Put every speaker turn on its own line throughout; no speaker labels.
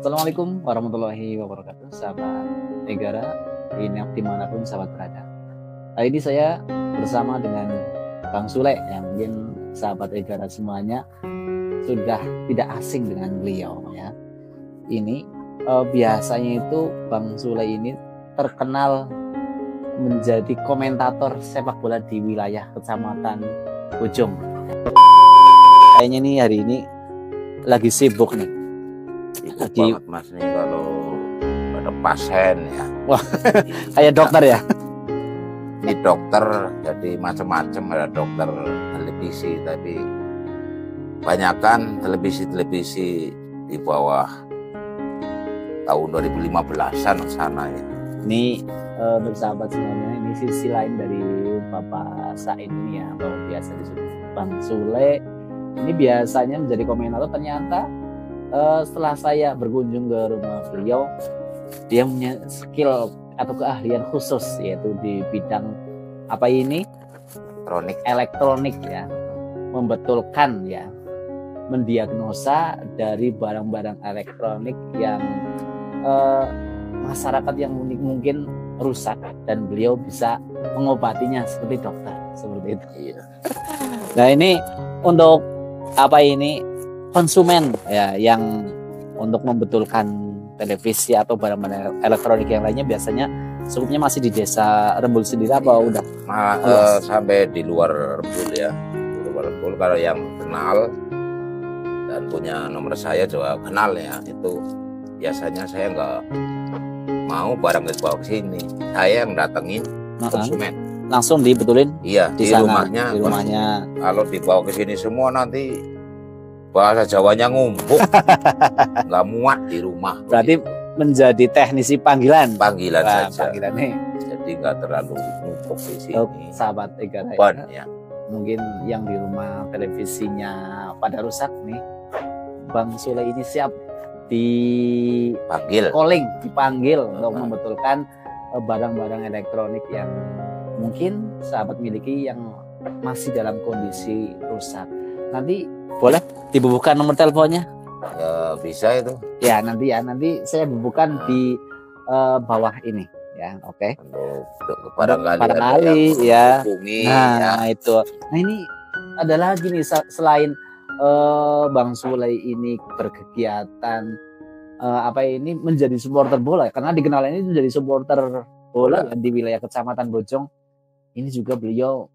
Assalamualaikum warahmatullahi wabarakatuh, sahabat negara dimanapun sahabat berada. Kali ini saya bersama dengan Bang Sule yang mungkin sahabat negara semuanya sudah tidak asing dengan beliau ya. Ini biasanya itu Bang Sule ini terkenal menjadi komentator sepak bola di wilayah Kecamatan Bojong. Kayaknya nih hari ini lagi sibuk nih.
Sibuk banget mas nih kalau ada pasien ya.
Wah, kayak dokter ya?
Ini dokter jadi macam-macam, ada dokter televisi, tapi kebanyakan televisi di bawah tahun 2015-an sana ya.
Ini bersahabat semuanya, ini sisi lain dari Bapak Said ini ya, bahwa biasa disebut Bang Sule. Ini biasanya menjadi komentator, ternyata setelah saya berkunjung ke rumah beliau, dia punya skill atau keahlian khusus yaitu di bidang apa ini? Elektronik ya, membetulkan ya, mendiagnosa dari barang-barang elektronik yang masyarakat yang mungkin rusak dan beliau bisa mengobatinya seperti dokter seperti itu.
Iya.
Nah ini untuk apa ini konsumen ya yang untuk membetulkan televisi atau barang-barang elektronik yang lainnya biasanya cukupnya masih di desa Rembul sendiri apa udah
sampai di luar Rembul ya. Di luar Rembul kalau yang kenal dan punya nomor saya juga kenal ya, itu biasanya saya nggak mau barang dibawa ke sini, saya yang datengin konsumen.
Langsung dibetulin?
Iya, di
sana,
rumahnya.
Di rumahnya.
Kalau dibawa ke sini semua nanti bahasa Jawanya ngumpuk, nggak muat di rumah.
Berarti begitu. Menjadi teknisi panggilan.
Panggilan saja.
Panggilan nih.
Jadi nggak terlalu ngumpuk di sini.
Sahabat Egara
ya.
Mungkin yang di rumah televisinya pada rusak nih, Bang Sule ini siap dipanggil untuk membetulkan barang-barang elektronik yang mungkin sahabat miliki yang masih dalam kondisi rusak. Nanti boleh dibubuhkan nomor teleponnya?
Ya, bisa itu.
Ya nanti saya bubuhkan di bawah ini ya, oke.
Untuk
barangkali ya. Nah
ya.
itu. Nah ini ada lagi nih selain Bang Sule ini berkegiatan menjadi supporter bola karena dikenal ini menjadi supporter bola ya, di wilayah Kecamatan Bojong. Ini juga beliau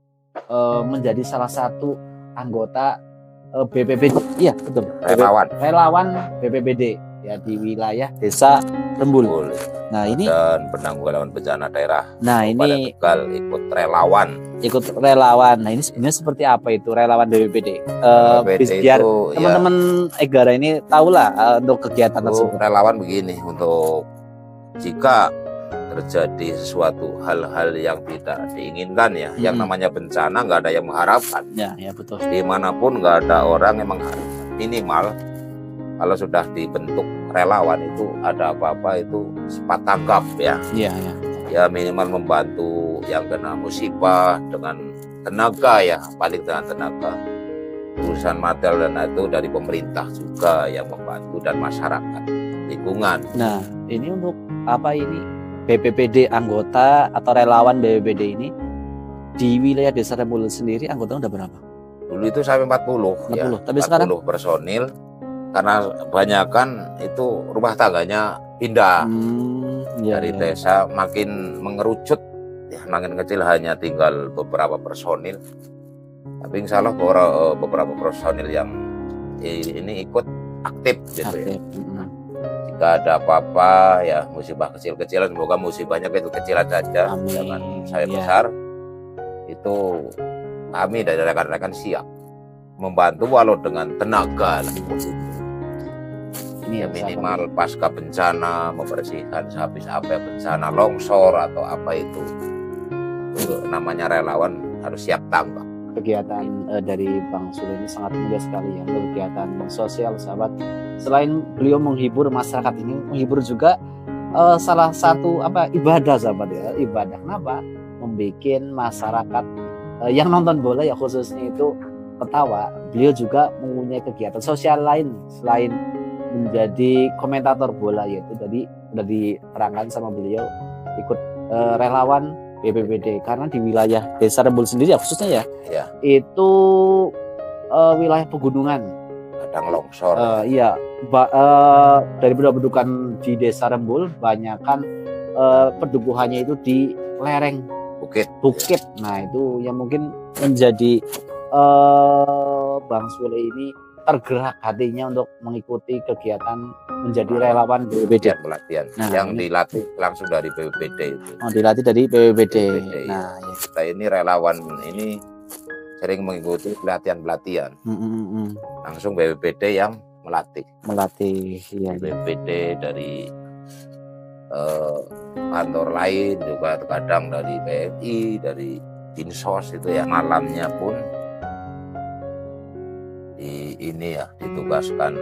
menjadi salah satu anggota BPBD, iya betul, relawan BPBD ya di wilayah Desa Rembul. Nah ini
dan penanggulangan bencana daerah.
Nah ini
Tegal ikut relawan.
Nah ini sebenarnya seperti apa itu relawan BPBD? Biar teman-teman Egara ini tahulah untuk kegiatan tersebut.
Relawan begini, untuk jika terjadi sesuatu hal-hal yang tidak diinginkan ya, yang namanya bencana nggak ada yang mengharapkan.
Ya betul.
Dimanapun nggak ada orang yang mengharapkan. Minimal kalau sudah dibentuk relawan itu ada apa-apa itu cepat tanggap ya.
Iya.
Ya minimal membantu yang kena musibah dengan tenaga ya, paling dengan tenaga. Urusan material dan itu dari pemerintah juga yang membantu dan masyarakat lingkungan.
Nah ini untuk apa ini? BPBD anggota atau relawan BPBD ini di wilayah Desa Rembul sendiri anggotanya udah berapa?
Dulu itu sampai 40 ya.
Tapi 40 sekarang
personil karena kebanyakan itu rumah tangganya pindah dari desa, makin mengerucut ya, makin kecil, hanya tinggal beberapa personil. Tapi insya Allah beberapa personil yang ini ikut aktif gitu ya. Jika ada apa-apa ya, musibah kecil-kecilan, semoga musibahnya kecil-kecilan saja, jangan saya besar. Itu kami dari rekan-rekan siap membantu walau dengan tenaga lah. Ya minimal pasca bencana membersihkan sehabis apa bencana longsor atau apa itu namanya relawan harus siap tanggap.
Kegiatan dari Bang Sule ini sangat mulia sekali ya, kegiatan sosial sahabat. Selain beliau menghibur masyarakat ini, menghibur juga salah satu ibadah sahabat ya, ibadah. Kenapa? Membikin masyarakat yang nonton bola ya khususnya itu ketawa. Beliau juga mempunyai kegiatan sosial lain selain menjadi komentator bola, yaitu tadi sudah diterangkan sama beliau ikut relawan BPBD karena di wilayah Desa Rembul sendiri ya khususnya ya. Itu wilayah pegunungan,
kadang longsor.
Iya, dari pendudukan di Desa Rembul banyakkan pedukuhannya itu di lereng bukit. Nah itu yang mungkin menjadi Bang Sule ini tergerak hatinya untuk mengikuti kegiatan menjadi relawan BPBD.
Pelatihan yang dilatih langsung dari BPBD itu.
Dilatih dari BPBD.
Nah, kita ini relawan ini sering mengikuti pelatihan langsung BPBD yang melatih. Ya. BPBD dari kantor lain juga, kadang dari PMI, dari Dinsos itu ya. Malamnya pun ditugaskan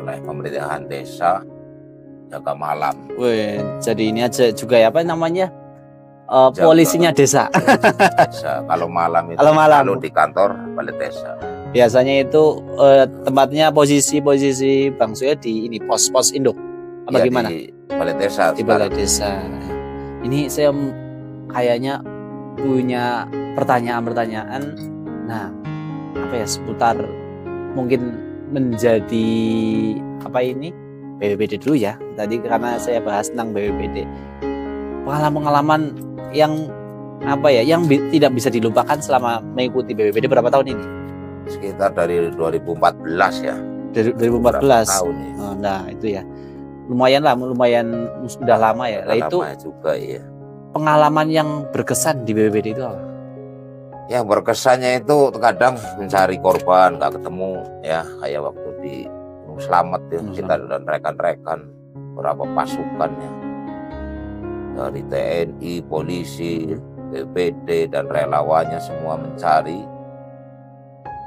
oleh pemerintahan desa jaga malam.
Jadi ini aja juga ya, apa namanya, polisinya desa.
Kalau malam itu selalu di kantor balai desa.
Biasanya itu tempatnya posisi Bang Sule di ini pos induk apa gimana?
Di balai desa.
Di balai desa. Ini saya kayaknya punya pertanyaan. Nah, apa ya, seputar mungkin menjadi apa ini BPBD dulu ya. Tadi karena saya bahas tentang BPBD, pengalaman yang apa ya, yang tidak bisa dilupakan selama mengikuti BPBD berapa tahun ini?
Sekitar dari 2014 ya.
Dari 2014
tahun ya.
Nah itu ya lumayan sudah lama ya.
Lama
itu
juga ya.
Pengalaman yang berkesan di BPBD itu apa?
Yang berkesannya itu terkadang mencari korban nggak ketemu ya, kayak waktu di Gunung Slamet ya, kita dan rekan-rekan beberapa pasukannya dari TNI, polisi, BPBD dan relawannya semua mencari.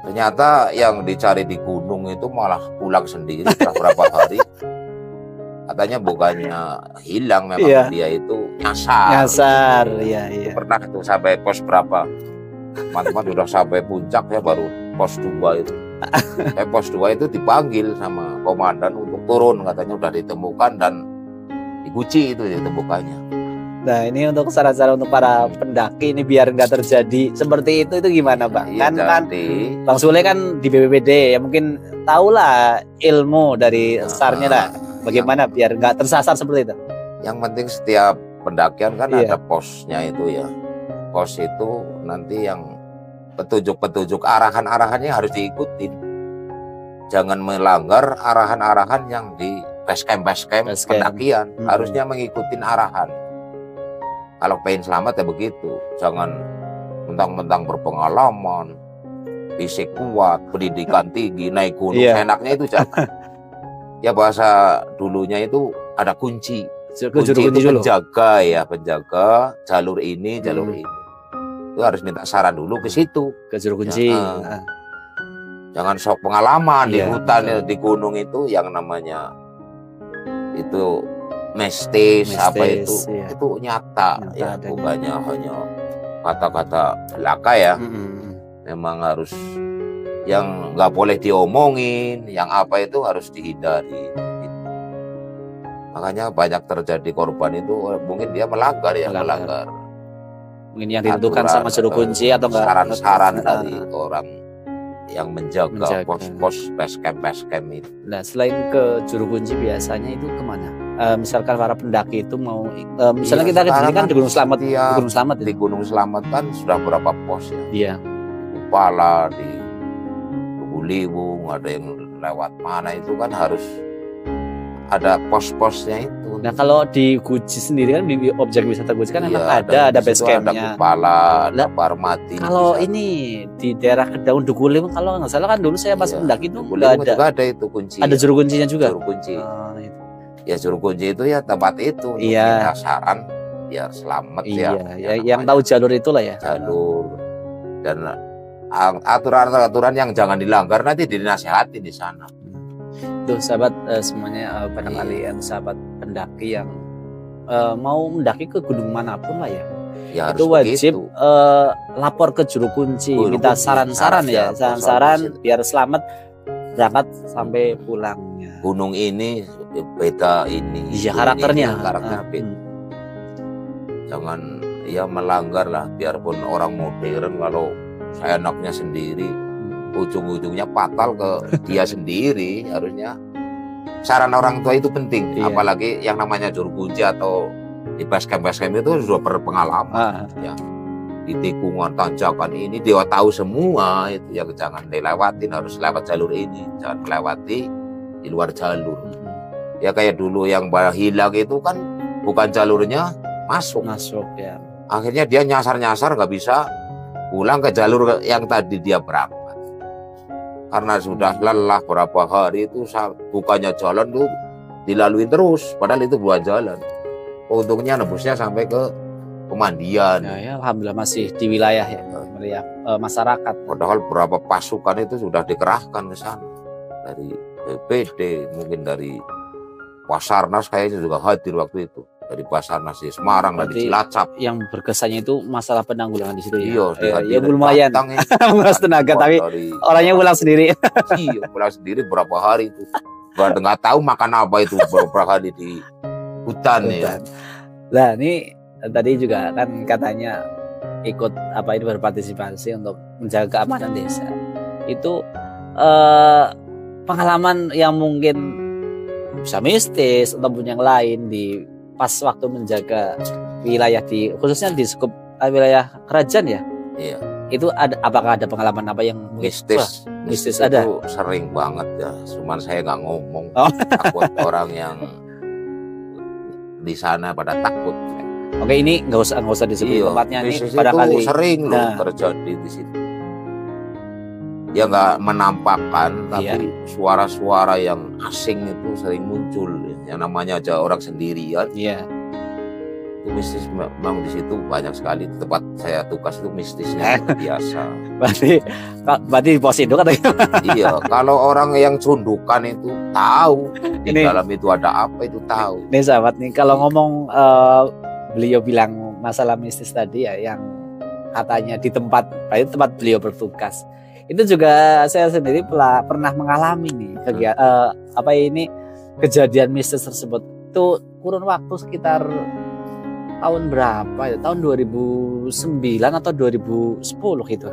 Ternyata yang dicari di gunung itu malah pulang sendiri setelah berapa hari. Katanya bukannya hilang, memang dia itu nyasar. Iya. Pernah itu sampai pos berapa? Teman-teman sudah sampai puncak ya, baru pos 2 itu. Pos 2 itu dipanggil sama komandan untuk turun, katanya udah ditemukan dan diguci itu ditemukannya. Nah ini untuk saran-saran untuk para pendaki ini biar nggak terjadi seperti itu gimana Bang? Kan Bang Sule kan di BPBD ya, mungkin tahulah ilmu dari SAR-nya lah. Bagaimana biar nggak tersasar seperti itu? Yang penting setiap pendakian kan ada posnya itu ya. Pos itu nanti yang petunjuk arahan-arahannya harus diikutin. Jangan melanggar arahan-arahan yang di base camp pendakian. Harusnya mengikuti arahan. Kalau pengen selamat ya begitu. Jangan mentang-mentang berpengalaman, fisik kuat, pendidikan tinggi, naik gunung enaknya itu jangan. Ya bahasa dulunya itu ada kunci. Kunci itu penjaga jalur ini, jalur ini. Itu harus minta saran dulu ke situ, ke juru kunci. Jangan sok pengalaman di hutan, di gunung itu yang namanya itu mistis apa itu nyata ya, bukannya hanya kata-kata belaka ya. Memang harus yang nggak boleh diomongin, yang apa itu harus dihindari. Makanya banyak terjadi korban itu mungkin dia melanggar. Mungkin yang ditentukan sama juru kunci atau enggak saran-saran dari orang yang menjaga pos-pos base camp itu. Nah selain ke juru kunci biasanya itu kemana? Misalkan para pendaki itu mau misalnya kita kan di Gunung Slamet, di Gunung Slamet kan sudah berapa pos ya? Iya. Kupala, di Liwung, ada yang lewat mana itu kan harus ada pos-posnya itu. Nah kalau di Guci sendiri kan di objek wisata Guci kan memang ada base campnya. Ada Kupala, ada Parmati. Kalau ini di daerah Kedaun Dukuliwung kalau nggak salah kan dulu saya pas mendaki itu nggak ada. Juga ada itu kunci. Ada juru kuncinya juga. Juru kunci. Ya juru kunci itu ya tempat itu. Iya. Saran biar selamat ya. Yang tahu jalur itulah ya. Jalur dan aturan-aturan yang jangan dilanggar nanti dinasehati di sana. Tuh sahabat semuanya pada kalian sahabat pendaki yang mau mendaki ke gunung manapun lah ya, itu wajib lapor ke juru kunci, minta saran-saran ya, saran-saran biar selamat berangkat sampai pulangnya. gunung ini beda ini.
Iya, karakternya.
Karakternya beda. Jangan ya melanggar lah, biarpun orang modern kalau saya enaknya sendiri, ujung-ujungnya fatal ke dia sendiri. Harusnya saran orang tua itu penting, apalagi yang namanya juru kunci atau di base camp itu sudah berpengalaman. Ya. Di tikungan tanjakan ini dia tahu semua itu, ya jangan dilewatin, harus lewat jalur ini, jangan melewati di luar jalur. Ya kayak dulu yang hilang itu kan bukan jalurnya masuk
ya.
Akhirnya dia nyasar nggak bisa pulang ke jalur yang tadi dia berangkat karena sudah lelah berapa hari itu. Bukannya jalan tuh dilalui terus, padahal itu bukan jalan. Untungnya nebusnya sampai ke pemandian.
Ya, alhamdulillah masih di wilayah ya, masyarakat.
Padahal berapa pasukan itu sudah dikerahkan ke sana dari BPD, mungkin dari Basarnas kayaknya juga hadir waktu itu, dari Basarnas di Semarang, dari Cilacap.
Yang berkesannya itu masalah penanggulangan di situ ya.
Iya,
lumayan menguras tenaga, tapi orangnya pulang sendiri.
Iya, pulang sendiri berapa hari itu. Nggak tahu makan apa itu beberapa hari di hutan. Ya.
Nah, ini tadi juga kan katanya ikut ini berpartisipasi untuk menjaga keamanan desa. Itu pengalaman yang mungkin bisa mistis ataupun yang lain di pas waktu menjaga wilayah khususnya di skup wilayah kerajaan ya.
Iya.
Itu apakah ada pengalaman apa yang
mistis?
Mistis ada.
Itu sering banget ya. Cuman saya nggak ngomong. Takut orang yang di sana pada takut.
Oke, ini nggak usah disebut tempatnya ini.
Pada kali sering loh terjadi di situ. Ya nggak menampakkan, tapi suara-suara yang asing itu sering muncul. Yang namanya aja orang sendirian.
Iya.
Itu mistis memang di situ banyak sekali. Tempat saya tugas itu mistisnya biasa.
Berarti di pos induk atau gimana?
Iya, kalau orang yang cundukan itu tahu di dalam itu ada apa, itu tahu.
Nih sahabat nih, kalau ngomong beliau bilang masalah mistis tadi ya, yang katanya di tempat beliau bertugas, itu juga saya sendiri pernah mengalami nih kejadian mistis tersebut. Itu kurun waktu sekitar tahun berapa ya? Tahun 2009 atau 2010 gitu.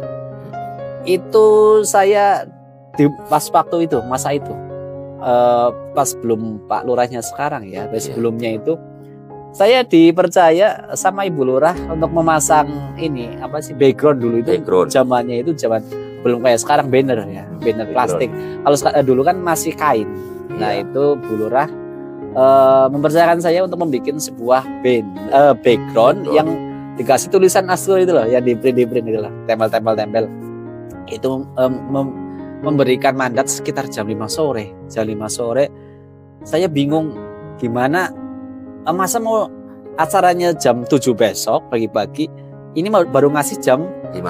Itu saya pas waktu itu, masa itu pas belum Pak Lurahnya sekarang ya, sebelumnya itu saya dipercaya sama Ibu Lurah untuk memasang background dulu itu. Zamannya itu zaman belum kayak sekarang banner ya, banner plastik. Kalau dulu kan masih kain. Nah itu Bu Lurah mempercayakan saya untuk membuat sebuah background yang dikasih tulisan astro itu loh, yang di print itu loh, tempel. Itu memberikan mandat sekitar jam 5 sore. Jam 5 sore saya bingung gimana, masa mau acaranya jam 7 besok pagi-pagi, ini baru ngasih jam 5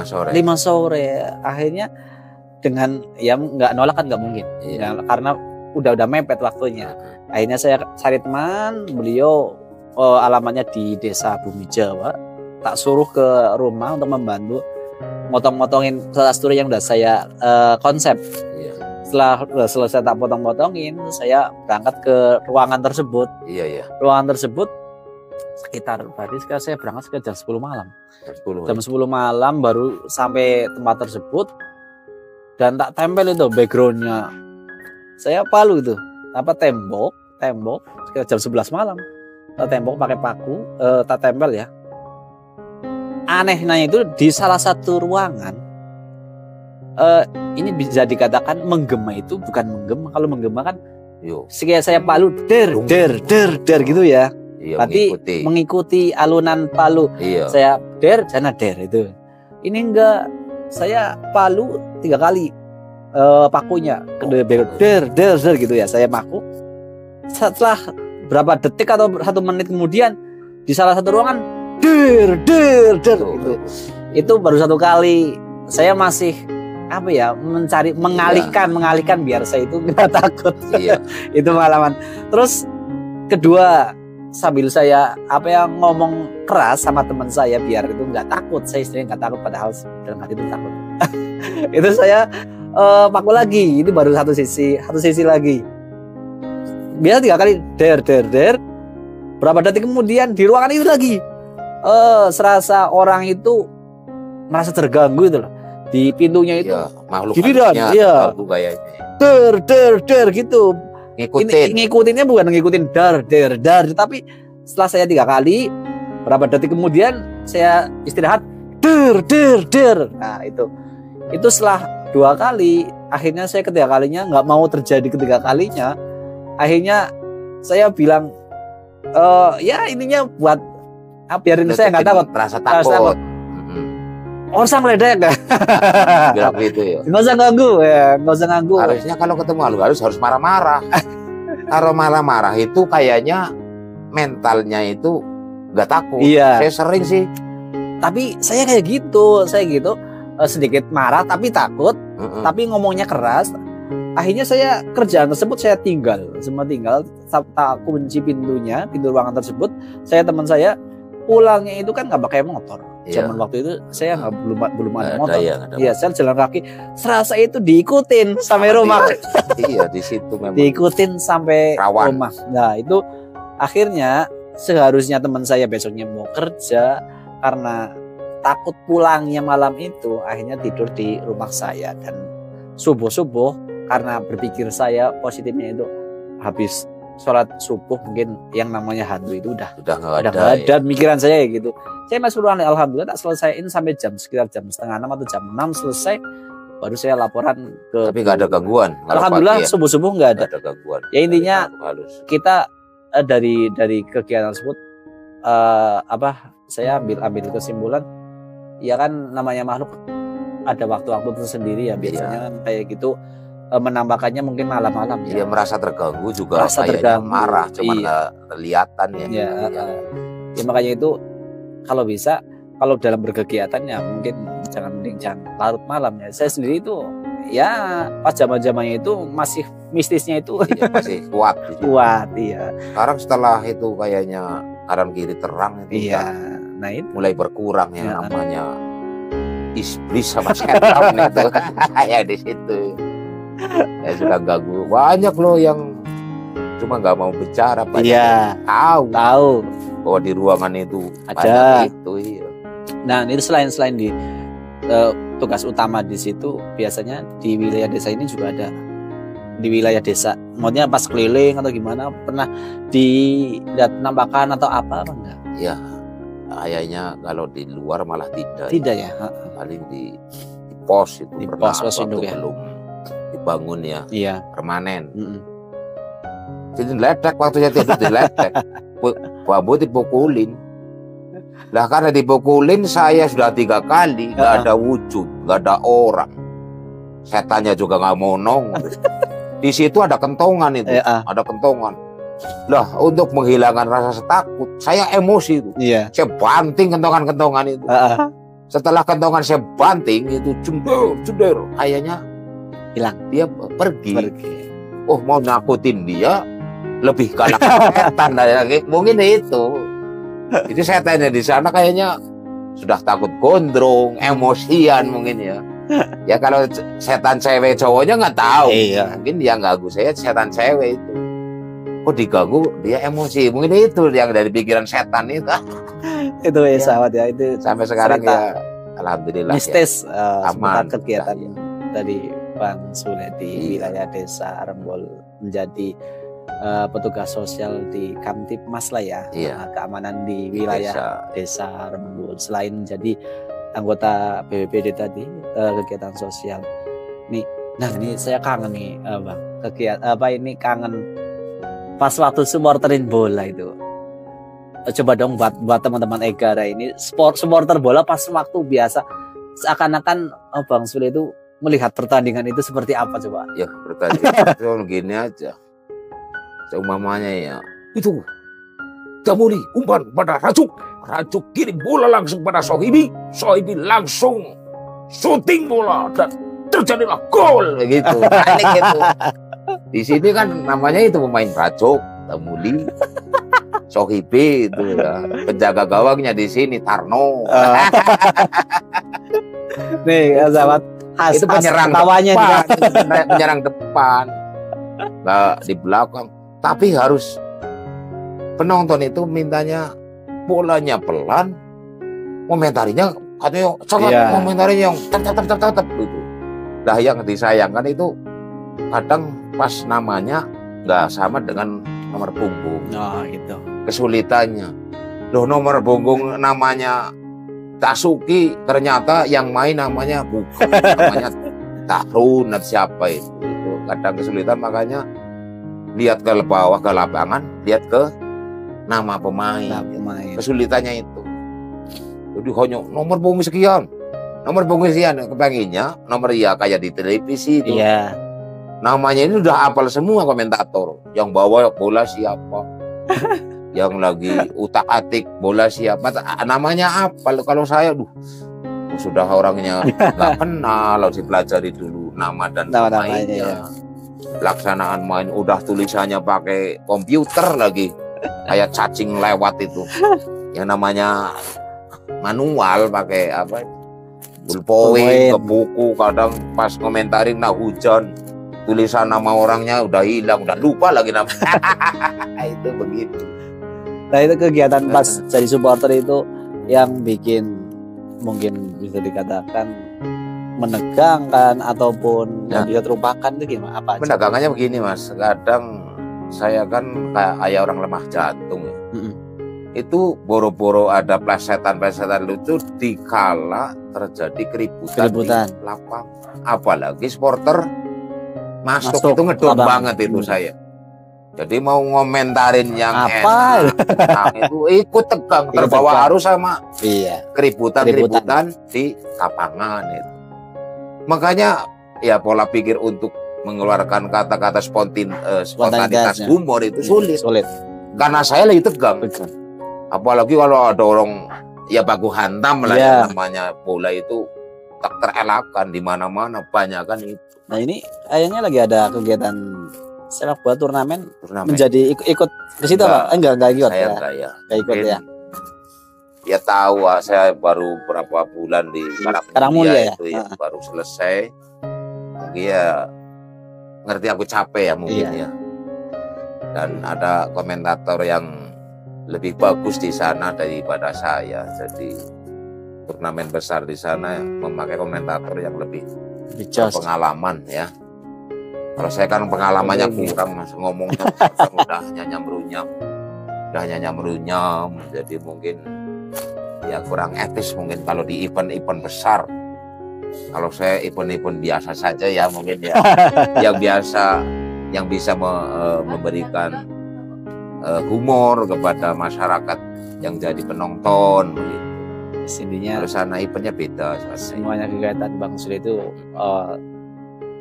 sore. Akhirnya dengan nggak nolak kan, nggak mungkin ya, karena udah mepet waktunya. Akhirnya saya cari teman beliau, alamatnya di Desa Bumi Jawa. Tak suruh ke rumah untuk membantu motong-motongin asturi yang udah saya konsep. Setelah selesai tak potong-potongin, saya berangkat ke ruangan tersebut. Ruangan tersebut sekitar saya berangkat sekitar jam 10 malam. Jam 10 malam baru sampai tempat tersebut, dan tak tempel itu backgroundnya. Saya palu itu tembok sekitar jam 11 malam. Tembok pakai paku, tak tempel ya. Anehnya itu di salah satu ruangan. Ini bisa dikatakan menggema, itu bukan menggema. Kalau menggema kan sekali saya palu der gitu ya. Berarti mengikuti alunan palu. Saya der itu. Ini enggak, saya palu 3 kali pakunya der gitu ya. Saya paku. Setelah berapa detik atau 1 menit kemudian di salah satu ruangan der gitu. Itu baru 1 kali. Saya masih mengalihkan biar saya itu nggak takut. Itu pengalaman. Terus kedua, sambil saya ngomong keras sama teman saya biar itu nggak takut. Saya sendiri nggak takut, padahal dalam hati itu takut. Itu saya paku lagi. Ini baru satu sisi lagi. biasa 3 kali der. Berapa detik kemudian di ruangan itu lagi serasa orang itu merasa terganggu itu loh. Di pintunya itu
makhluk
giliran,
terganggu kayaknya.
Der gitu. Ngikutinnya bukan ngikutin dar, tapi setelah saya 3 kali, berapa detik kemudian saya istirahat der. Nah itu setelah 2 kali, akhirnya saya ketiga kalinya nggak mau terjadi ketiga kalinya, akhirnya saya bilang ya ininya buat biarin saya nggak takut,
terasa takut.
Orang ngeledek
Bilang gitu ya.
Nggak usah ganggu.
Harusnya kalau ketemu harus marah-marah. Kalau marah-marah itu kayaknya mentalnya itu nggak takut.
Iya.
Saya sering sih.
Tapi saya kayak gitu, sedikit marah tapi takut, tapi ngomongnya keras. Akhirnya saya kerjaan tersebut saya tinggal. Aku kunci pintu ruangan tersebut. Teman saya pulangnya itu kan nggak pakai motor. Zaman waktu itu saya belum ada motor. Iya, saya jalan kaki. Serasa itu diikutin sampai rumah.
Iya, di situ memang.
Diikutin sampai
rawan.
Rumah. Nah, itu akhirnya seharusnya teman saya besoknya mau kerja, karena takut pulangnya malam itu, akhirnya tidur di rumah saya. Dan subuh karena berpikir saya positifnya itu habis sholat subuh mungkin yang namanya hantu itu udah nggak ada. Pikiran saya kayak gitu. Saya masuk ruangan, alhamdulillah tak selesaiin sampai sekitar jam 5:30 atau jam 6 selesai. Baru saya laporan ke. Tapi
nggak ada gangguan.
Alhamdulillah subuh nggak ada.
Gangguan.
Ya intinya kita dari kegiatan tersebut saya ambil kesimpulan, ya kan namanya makhluk ada waktu-waktu tersendiri ya, biasanya kan kayak gitu. Menampakkannya mungkin malam-malam ya.
Dia merasa terganggu juga, kayaknya marah, cuma nggak kelihatan ya.
Ya makanya itu kalau bisa, kalau dalam berkegiatan ya mungkin jangan larut malam ya. Saya sendiri itu ya pas zaman-zamannya itu masih mistisnya itu
masih kuat.
Iya.
Sekarang setelah itu kayaknya kanan kiri terang itu
nah itu
mulai berkurang yang namanya iblis sama setan itu kayak di situ. Ya sudah ganggu banyak loh yang cuma nggak mau bicara, banyak tahu bahwa di ruangan itu ada itu. Iya. Nah
itu selain di tugas utama di situ, biasanya di wilayah desa ini juga ada, di wilayah desa, maksudnya pas keliling atau gimana, pernah dilihat penampakan atau apa enggak?
Ya kayaknya kalau di luar malah tidak
ya.
Paling di pos itu,
di pos induk ya,
belum dibangun ya.
Iya.
Permanen. Jadi ledek, waktu saya tidur di ledek. Bambu dipukulin. Lah karena dipukulin saya sudah 3 kali, nggak ada wujud, nggak ada orang. Setannya juga nggak mau nongol. Di situ ada kentongan itu, ada kentongan. Lah untuk menghilangkan rasa takut, saya emosi itu.
Iya.
Saya banting kentongan-kentongan itu. Setelah kentongan saya banting itu, jeder, kayaknya
hilang.
Dia pergi. Oh mau nakutin dia, lebih galak setan mungkin itu. Itu setannya di sana kayaknya sudah takut gondrong, emosian mungkin ya. Ya kalau setan cewek cowoknya nggak tahu. Mungkin dia ganggu saya setan cewek itu. Kok diganggu dia emosi, mungkin itu yang dari pikiran setan itu.
Itu ya sahabat ya, itu
sampai sekarang ya alhamdulillah
mistis
ya, aman
kegiatan dari Bang Sule di wilayah desa Rembol, menjadi petugas sosial di Kamtipmas lah ya, keamanan di wilayah desa Rembol. Selain menjadi anggota BPBD tadi, kegiatan sosial. Nah ini saya kangen nih, Bang, kegiatan kangen pas waktu supporterin bola itu. Coba dong buat teman-teman Egara ini, supporter bola pas waktu biasa, seakan-akan Bang Sule itu melihat pertandingan itu seperti apa coba?
Ya pertandingan itu begini aja. Seumpamanya ya, itu Jamuli umpan pada Rajuk kirim bola langsung pada Sohibi langsung syuting bola dan terjadilah gol gitu. Gitu. Di sini kan namanya itu pemain Rajuk, Jamuli, Sohibi itu ya. Penjaga gawangnya di sini Tarno.
Nih sahabat,
itu penyerang depan, penyerang depan. Nah, di belakang Tapi harus penonton itu mintanya bolanya pelan, komentarinya katanya sangat komentarinya yang tetap gitu. Nah yang disayangkan itu kadang pas namanya nggak sama dengan nomor punggung.
Oh gitu.
Kesulitannya. Loh nomor punggung namanya Tasuki, ternyata yang main namanya bukan, namanya Tarun atau siapa itu. Itu kadang kesulitan, makanya lihat ke bawah ke lapangan, lihat ke nama pemain. Kesulitannya itu. Jadi hanya nomor punggung sekian, nomor punggung sekian, kepenginnya nomor ya kayak di televisi itu.
Iya.
Namanya ini udah hafal semua komentator. Yang bawa bola siapa, yang lagi utak-atik bola siapa, namanya apa. Kalau saya sudah orangnya nggak kenal, harus dipelajari dulu nama dan pemainnya. Laksanaan main udah tulisannya pakai komputer lagi, kayak cacing lewat itu. Yang namanya manual pakai apa, pulpoin ke buku, kadang pas komentarin hujan, tulisan nama orangnya udah hilang, udah lupa lagi namanya. Itu begitu.
Nah itu kegiatan pas jadi supporter itu yang bikin mungkin bisa dikatakan menegangkan ataupun yang bisa terlupakan itu gimana? Apa aja?
Menegangkannya begini Mas, kadang saya kan kayak ayah orang lemah jantung ya. Itu boro-boro ada plesetan-plesetan lucu dikala terjadi keributan di lapang. Apalagi supporter masuk itu ngedon banget itu saya. Jadi mau ngomentarin yang
apa
enak, itu ikut tegang, terbawa arus sama keributan di lapangan itu. Makanya ya pola pikir untuk mengeluarkan kata-kata spontanitas humor itu sulit. Karena saya lagi tegang. Apalagi kalau ada orang ya baku hantam lah ya, namanya bola itu tak terelakkan di mana-mana, banyak kan itu.
Nah ini kayaknya lagi ada kegiatan sepak bola turnamen. Menjadi ikut ke situ Pak? Enggak ikut.
Saya enggak ya.
Enggak ikut ya.
Ya tahu, saya baru berapa bulan di Karangmulia itu ya, baru selesai. Mungkin ya ngerti aku capek ya mungkin ya. Dan ada komentator yang lebih bagus di sana daripada saya. Jadi turnamen besar di sana memakai komentator yang lebih pengalaman ya. Kalau saya kan pengalamannya kurang, Mas, ngomongnya udah nyanyam-runyam, jadi mungkin ya kurang etis mungkin kalau di event-event besar. Kalau saya event-event biasa saja ya mungkin ya yang bisa memberikan humor kepada masyarakat yang jadi penonton begitu.
Intinya
sana eventnya beda.
Semuanya kegiatan Bang Sule itu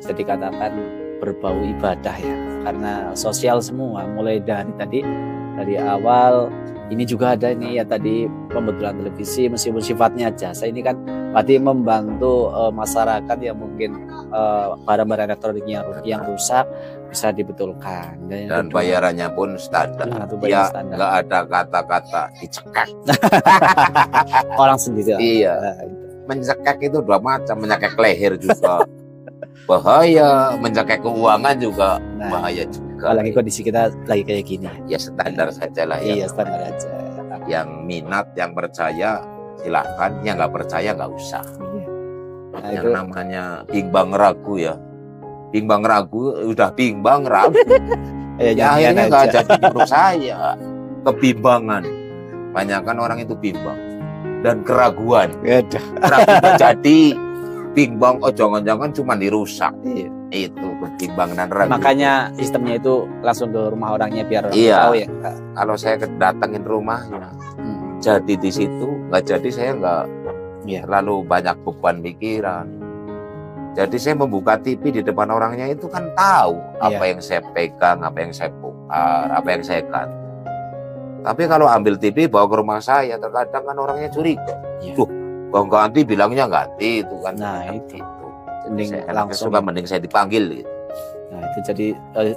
bisa dikatakan berbau ibadah ya, karena sosial semua, mulai dari awal. Ini juga ada ini ya tadi pembetulan televisi, meskipun sifatnya jasa, ini kan berarti membantu masyarakat yang mungkin barang-barang elektroniknya yang rusak bisa dibetulkan.
Dan bayarannya pun standar. Ya nggak ada kata-kata dicekak.
Orang sendiri.
Iya. Mencekak itu dua macam, mencekak leher juga bahaya, mencekak keuangan juga bahaya juga.
Apalagi kondisi kita lagi kayak gini.
Ya standar saja lah ya.
Iya, standar aja.
Yang minat, yang percaya silahkan, yang nggak percaya nggak usah. Nah, yang itu namanya bimbang ragu ya. Bimbang ragu, udah bimbang ragu. Ya akhirnya nggak jadi menurut saya. Kebimbangan. Banyak kan orang itu bimbang dan keraguan. Keraguan jadi bimbang, jangan-jangan cuma dirusak. Itu ketimbang dan ragu. Makanya
sistemnya itu langsung ke rumah orangnya biar tahu ya.
Kalau saya datangin rumahnya, jadi di situ, nggak jadi saya nggak terlalu banyak beban pikiran. Jadi saya membuka TV di depan orangnya itu kan tahu apa yang saya pegang, apa yang saya bongkar, apa yang saya ganti. Tapi kalau ambil TV bawa ke rumah saya, terkadang kan orangnya curiga. Tuh, bang ganti bilangnya ganti itu kan.
Nah itu.
Mending saya dipanggil gitu.
Nah itu jadi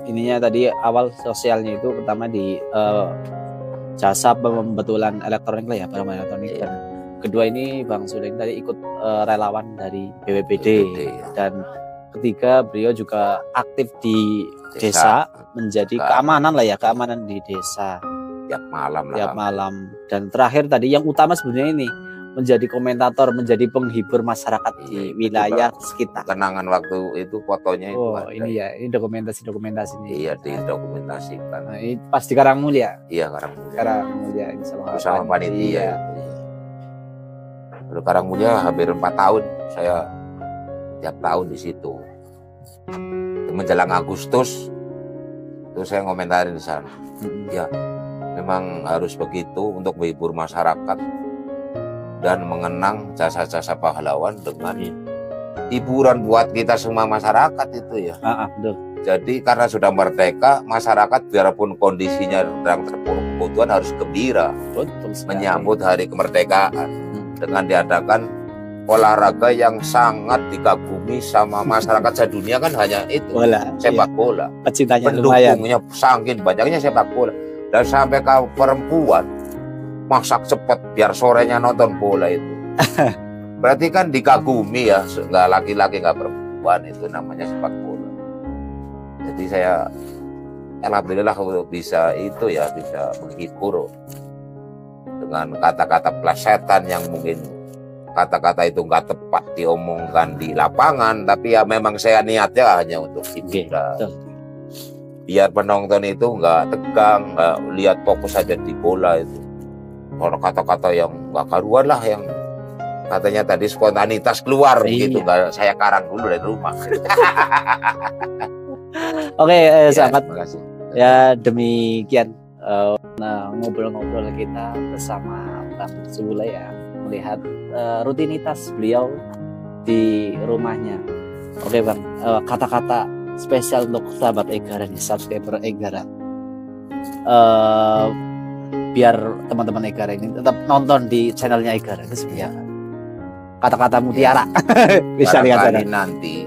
ininya tadi awal sosialnya itu pertama di jasa pembetulan elektronik lah ya, barang elektronik. Dan kedua ini Bang Sule tadi ikut relawan dari BPBD. Dan ketiga beliau juga aktif di desa menjadi keamanan lah ya, keamanan di desa
tiap malam lah.
Tiap malam. Dan terakhir tadi yang utama sebenarnya ini menjadi komentator, menjadi penghibur masyarakat di wilayah sekitar.
Kenangan waktu itu fotonya itu ada.
Ini ya, ini dokumentasi ini.
Iya, didokumentasikan.
Nah, ini pas di Karangmulya.
Iya, Karangmulya.
Karangmulya ini
sama panitia. Lalu Karangmulya hampir 4 tahun saya tiap tahun di situ. Menjelang Agustus itu saya ngomentarin di sana. Ya, memang harus begitu untuk menghibur masyarakat dan mengenang jasa-jasa pahlawan dengan hiburan buat kita semua masyarakat itu ya.
Betul.
Jadi karena sudah merdeka, masyarakat biarpun kondisinya sedang terpuruk kebutuhan harus gembira.
Betul
menyambut hari kemerdekaan dengan diadakan olahraga yang sangat dikagumi sama masyarakat sedunia kan hanya itu, sepak bola.
Pecintanya lumayan.
Pendukungnya saking banyaknya sepak bola dan sampai ke perempuan masak cepat biar sorenya nonton bola itu. Berarti kan dikagumi ya, nggak laki-laki nggak perempuan, itu namanya sepak bola. Jadi saya alhamdulillah bisa itu ya, bisa menghibur dengan kata-kata plesetan yang mungkin kata-kata itu nggak tepat diomongkan di lapangan, tapi ya memang saya niatnya hanya untuk hiburan. Biar penonton itu nggak tegang, nggak lihat fokus saja di bola itu. Kalau kata-kata yang nggak karuan lah, yang katanya tadi spontanitas keluar gitu, nggak saya karang dulu dari rumah.
Oke, sahabat.
Terima kasih.
Ya demikian ngobrol-ngobrol kita bersama Bang Sule ya, melihat rutinitas beliau di rumahnya. Oke Bang, kata-kata spesial untuk sahabat Egara nih, subscriber Egara. Biar teman-teman Egara ini tetap nonton di channelnya Egara itu sebenarnya kata-kata mutiara. Bisa lihat
nanti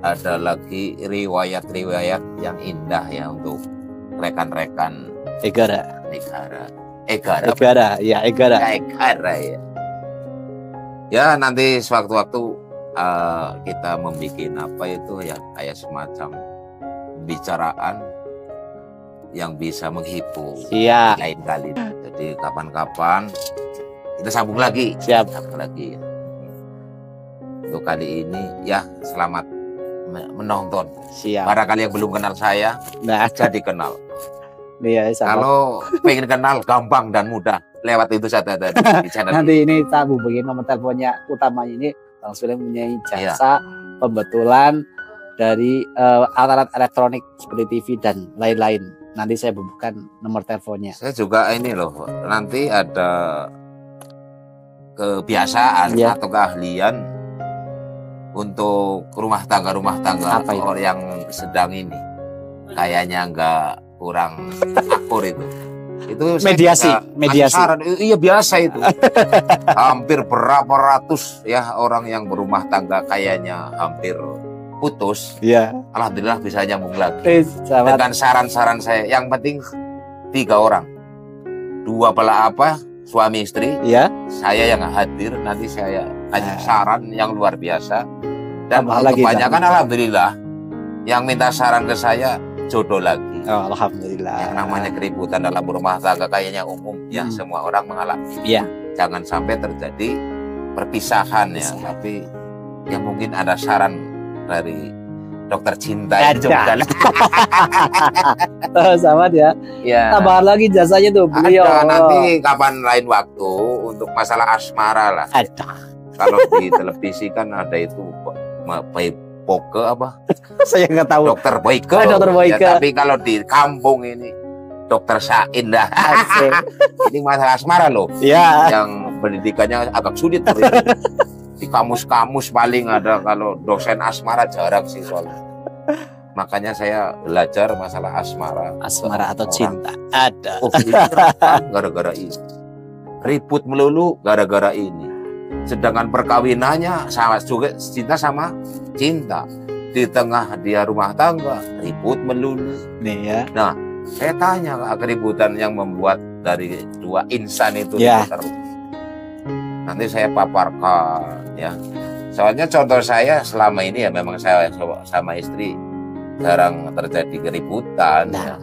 ada lagi riwayat-riwayat yang indah ya untuk rekan-rekan Egara ya. Ya nanti sewaktu-waktu kita membuat apa itu ya, kayak semacam pembicaraan yang bisa menghibur lain kali. Jadi kapan-kapan kita sambung lagi. Sambung lagi. Untuk kali ini ya, selamat menonton. Barangkali yang belum kenal saya, jadi kenal. Kalau pengen kenal gampang dan mudah, lewat itu saja di channel.
Nanti ini saya hubungin nomor teleponnya utamanya ini. Bang Sule mempunyai jasa pembetulan dari alat-alat elektronik seperti TV dan lain-lain. Nanti saya bubuhkan nomor teleponnya. Saya juga ini loh, nanti ada kebiasaan atau keahlian untuk rumah tangga orang yang sedang ini kayaknya nggak kurang akur itu mediasi saran, iya biasa itu. Hampir berapa ratus ya orang yang berumah tangga kayaknya hampir putus, alhamdulillah bisa nyambung lagi dengan saran-saran saya. Yang penting 3 orang, 2 suami istri, saya yang hadir, nanti saya kasih saran yang luar biasa. Dan kebanyakan alhamdulillah yang minta saran ke saya jodoh lagi. Alhamdulillah. Yang namanya keributan dalam rumah tangga kayaknya umum ya, semua orang mengalami. Jangan sampai terjadi perpisahan ya. Tapi ya mungkin ada saran dari dokter cinta yang sama dia. Tambahan lagi jasanya tuh beliau.
Nanti kapan lain waktu untuk masalah asmara lah. Kalau di televisi kan ada itu Boke apa?
Saya nggak tahu.
Dokter Boyke. Ya, tapi kalau di kampung ini Dokter Sain dah. Ini masalah asmara loh. Yang pendidikannya agak sulit. Di kamus-kamus paling ada, kalau dosen asmara jarang sih soalnya. Makanya saya belajar masalah asmara. Asmara atau cinta ada. Gara-gara ini. Ribut melulu gara-gara ini. Sedangkan perkawinannya sama juga cinta sama cinta. Di tengah dia rumah tangga ribut melulu. Nah, saya tanya keributan yang membuat dari 2 insan itu terus. Nanti saya paparkan ya. Soalnya contoh saya selama ini ya memang saya sama istri jarang terjadi keributan.
Nah,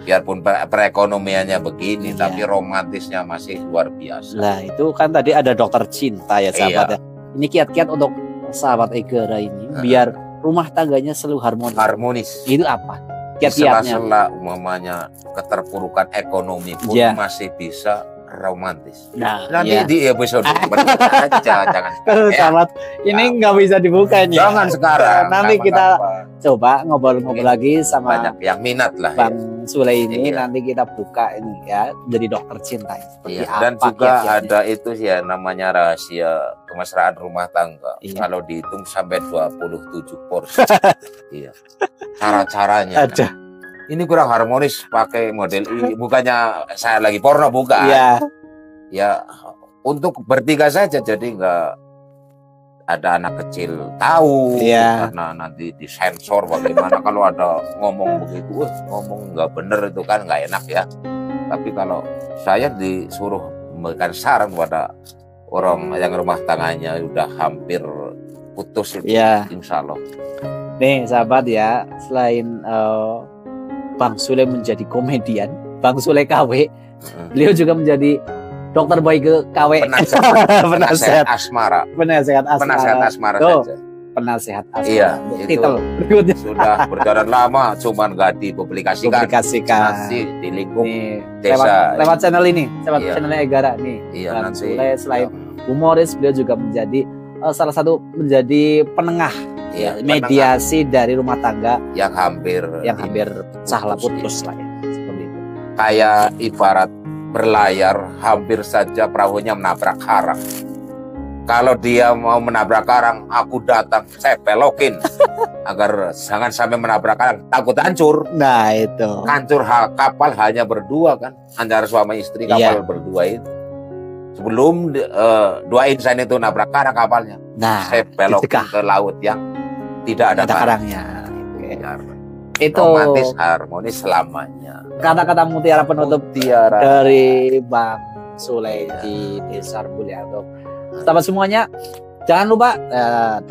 biarpun perekonomiannya begini, tapi romantisnya masih luar biasa.
Nah, itu kan tadi ada dokter cinta ya sahabat. Ini kiat-kiat untuk sahabat Egara ini biar rumah tangganya selalu harmonis. Itu apa? Kiat-kiatnya.
Sela-sela umamanya keterpurukan ekonomi pun masih bisa romantis.
Nah,
nanti di episode aja, jangan.
Sahabat, ini nggak bisa dibuka ini.
Jangan sekarang.
Nanti kita coba ngobrol-ngobrol lagi sama
banyak yang minat lah.
Bang Sule ini. Nanti kita buka ini ya, jadi dokter cinta.
Dan juga ada itu ya namanya rahasia kemesraan rumah tangga. Kalau dihitung sampai 27 porsi. Iya. Cara-caranya.
Ada.
Ini kurang harmonis pakai model ini. Bukannya saya lagi porno, bukan. Ya untuk bertiga saja, jadi nggak ada anak kecil tahu. Karena nanti disensor bagaimana kalau ada ngomong begitu, ngomong nggak bener itu kan nggak enak ya. Tapi kalau saya disuruh memberikan saran kepada orang yang rumah tangganya udah hampir putus itu, insya Allah.
Nih sahabat ya, selain Bang Sule menjadi komedian, Bang Sule KW, beliau juga menjadi dokter boy ke KW,
penasehat asmara.
Penasehat
asmara saja.
Penasehat asmara.
Iya,
titel
berikutnya sudah berjalan lama, cuman nggak dipublikasikan. Masih di lingkup desa.
Lewat channel ini, channelnya Egara nih. Bang Sule selain humoris, beliau juga menjadi salah satu menjadi penengah. Mediasi dari rumah tangga yang hampir pecah lah, putus lah ya, seperti itu.
Kayak ibarat berlayar, hampir saja perahunya menabrak karang. Kalau dia mau menabrak karang, aku datang, saya belokin agar jangan sampai menabrak karang, takut hancur.
Nah itu.
Hancur kapal hanya berdua kan, antara suami istri kapal berdua itu. Sebelum dua insan itu nabrak karang kapalnya, saya belokin ke laut yang tidak ada karangnya.
Itu
romantis, harmonis selamanya.
Kata-kata mutiara penutup dari Bang Sule di Desa Buliato. Sahabat semuanya, jangan lupa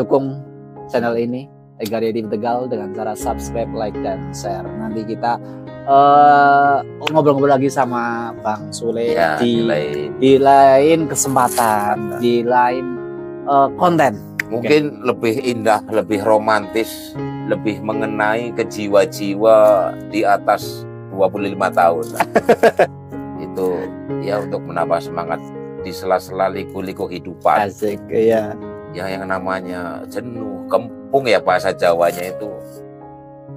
dukung channel ini Egara TV Tegal dengan cara subscribe, like, dan share. Nanti kita ngobrol-ngobrol lagi sama Bang Sule di lain kesempatan, di lain konten.
Mungkin lebih indah, lebih romantis, lebih mengenai ke jiwa-jiwa di atas 25 tahun. Itu ya untuk menambah semangat di sela-sela liku-liku kehidupan.
Asik, ya.
Yang namanya jenuh, kempung ya bahasa Jawanya itu.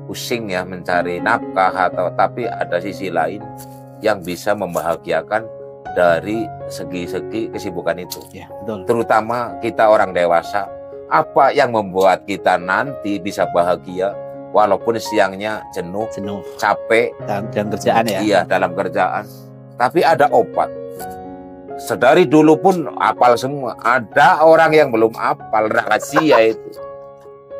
Pusing ya mencari nafkah tapi ada sisi lain yang bisa membahagiakan dari segi-segi kesibukan itu.
Ya, betul.
Terutama kita orang dewasa. Apa yang membuat kita nanti bisa bahagia walaupun siangnya jenuh, capek
dalam kerjaan ya?
Iya, dalam kerjaan. Tapi ada obat. Sedari dulu pun apal semua. Ada orang yang belum apal, rahasia itu.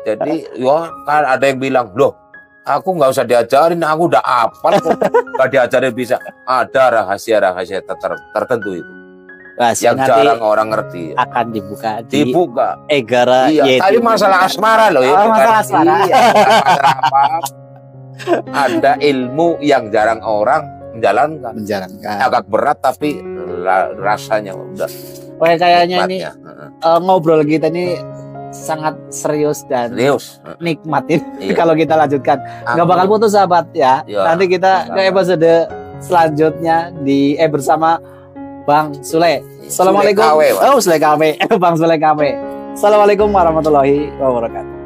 Jadi ya kan ada yang bilang, loh aku nggak usah diajarin, aku udah apal kok. Nggak diajarin bisa. Ada rahasia-rahasia tertentu itu. Yang jarang orang ngerti.
Akan dibuka Egara.
Tapi masalah asmara loh ya.
Masalah asmara.
Masalah apa? Ada ilmu yang jarang orang menjalankan. Agak berat tapi rasanya udah.
Kayaknya ini ngobrol kita ini sangat serius dan nikmatin. Kalau kita lanjutkan, nggak bakal putus sahabat ya. Nanti kita ke episode selanjutnya bersama Bang Sule. Assalamualaikum.
Sule KW.
Sule KW. Bang Sule KW. Assalamualaikum warahmatullahi wabarakatuh.